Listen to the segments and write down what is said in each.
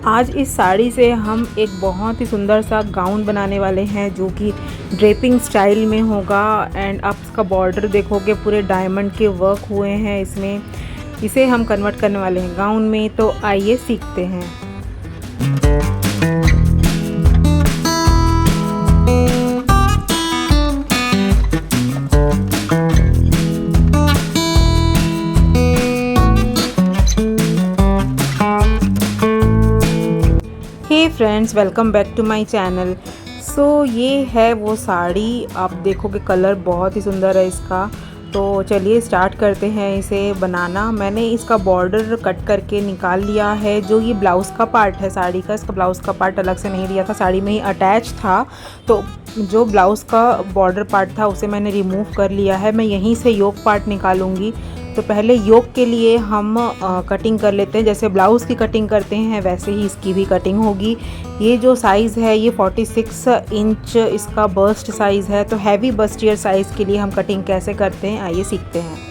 आज इस साड़ी से हम एक बहुत ही सुंदर सा गाउन बनाने वाले हैं जो कि ड्रेपिंग स्टाइल में होगा। एंड आप इसका बॉर्डर देखोगे, पूरे डायमंड के वर्क हुए हैं इसमें। इसे हम कन्वर्ट करने वाले हैं गाउन में, तो आइए सीखते हैं। Hey friends, welcome back to my channel. So ये है वो साड़ी, आप देखोगे कलर बहुत ही सुंदर है इसका। तो चलिए स्टार्ट करते हैं इसे बनाना। मैंने इसका बॉर्डर कट करके निकाल लिया है। जो ये ब्लाउज़ का पार्ट है साड़ी का, इसका ब्लाउज़ का पार्ट अलग से नहीं लिया था, साड़ी में ही अटैच था। तो जो ब्लाउज़ का बॉर्डर पार्ट था उसे मैंने रिमूव कर लिया है। मैं यहीं से योक पार्ट निकालूंगी। तो पहले योक के लिए हम कटिंग कर लेते हैं। जैसे ब्लाउज़ की कटिंग करते हैं वैसे ही इसकी भी कटिंग होगी। ये जो साइज़ है ये 46 इंच इसका बस्ट साइज़ है। तो हैवी बस्टियर साइज़ के लिए हम कटिंग कैसे करते हैं आइए सीखते हैं।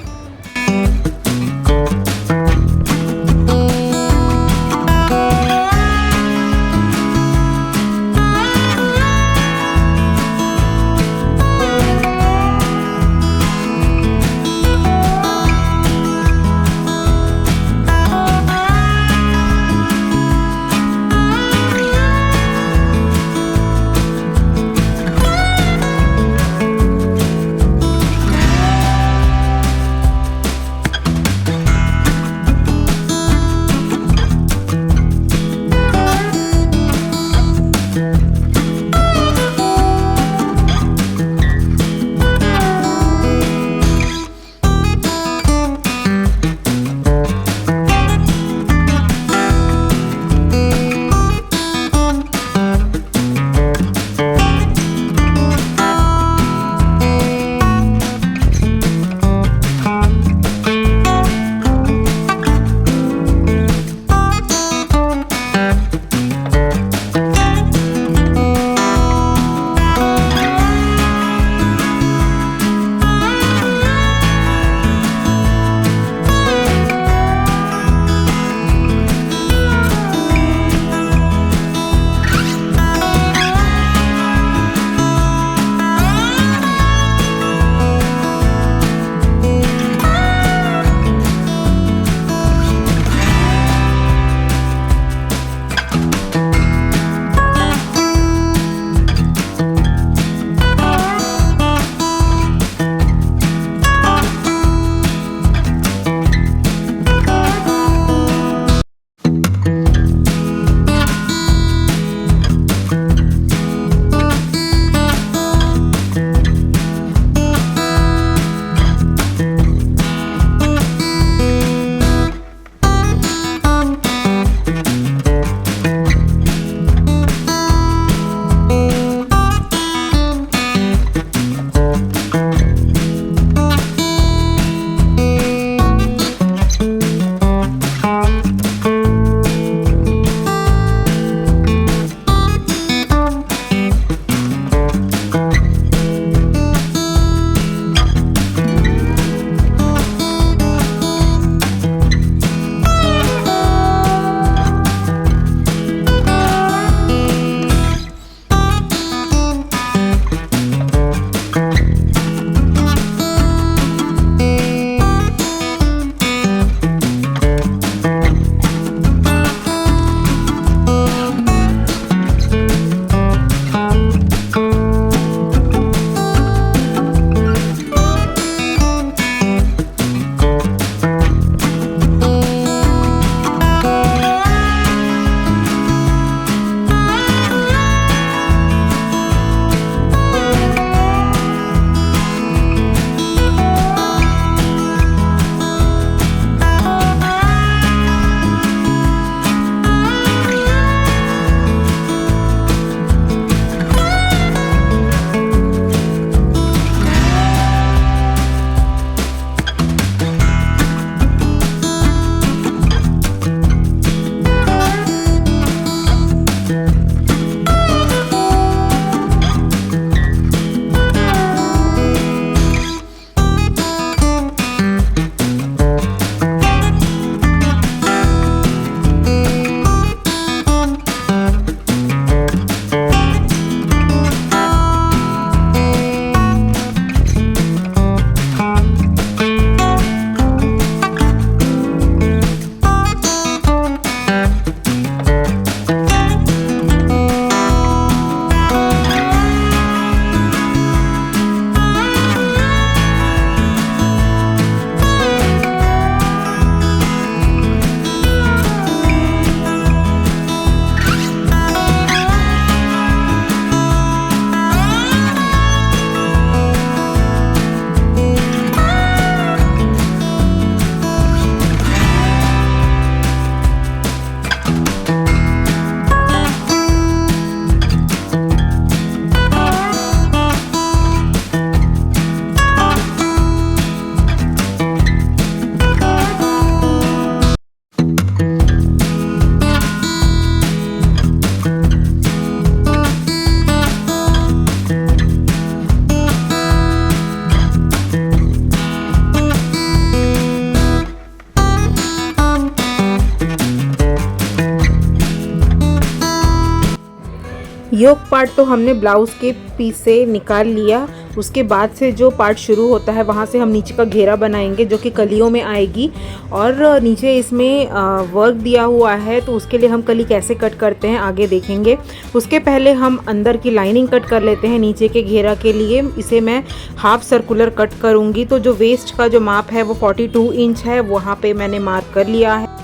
योक पार्ट तो हमने ब्लाउज़ के पीस से निकाल लिया। उसके बाद से जो पार्ट शुरू होता है वहाँ से हम नीचे का घेरा बनाएंगे जो कि कलियों में आएगी। और नीचे इसमें वर्क दिया हुआ है तो उसके लिए हम कली कैसे कट करते हैं आगे देखेंगे। उसके पहले हम अंदर की लाइनिंग कट कर लेते हैं नीचे के घेरा के लिए। इसे मैं हाफ सर्कुलर कट करूँगी। तो जो वेस्ट का जो माप है वो 42 इंच है, वहाँ पे मैंने मार्क कर लिया है।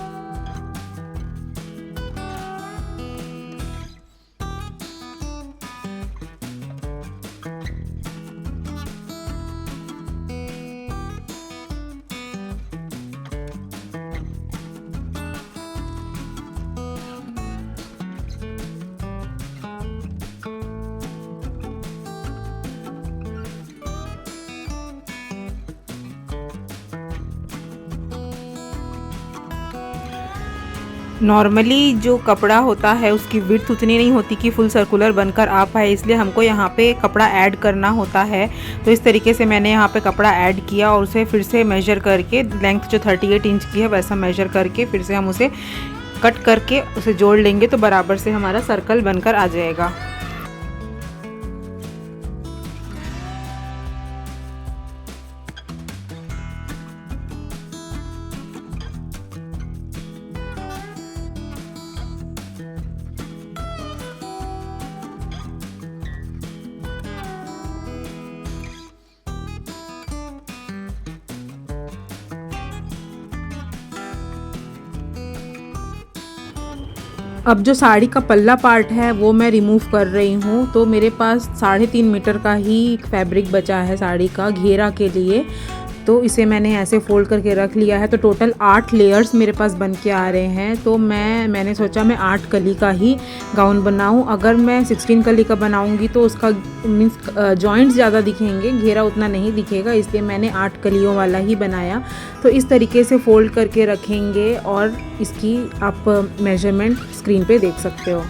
नॉर्मली जो कपड़ा होता है उसकी विड्थ उतनी नहीं होती कि फुल सर्कुलर बनकर आ पाए, इसलिए हमको यहाँ पे कपड़ा ऐड करना होता है। तो इस तरीके से मैंने यहाँ पे कपड़ा ऐड किया और उसे फिर से मेजर करके लेंथ जो 38 इंच की है वैसा मेजर करके फिर से हम उसे कट करके उसे जोड़ लेंगे तो बराबर से हमारा सर्कल बनकर आ जाएगा। अब जो साड़ी का पल्ला पार्ट है वो मैं रिमूव कर रही हूँ। तो मेरे पास 3.5 मीटर का ही फैब्रिक बचा है साड़ी का घेरा के लिए। तो इसे मैंने ऐसे फोल्ड करके रख लिया है। तो टोटल 8 लेयर्स मेरे पास बन के आ रहे हैं। तो मैंने सोचा मैं 8 कली का ही गाउन बनाऊं। अगर मैं 16 कली का बनाऊंगी तो उसका मीन्स जॉइंट्स ज़्यादा दिखेंगे, घेरा उतना नहीं दिखेगा, इसलिए मैंने 8 कलियों वाला ही बनाया। तो इस तरीके से फोल्ड करके रखेंगे और इसकी आप मेजरमेंट स्क्रीन पे देख सकते हो।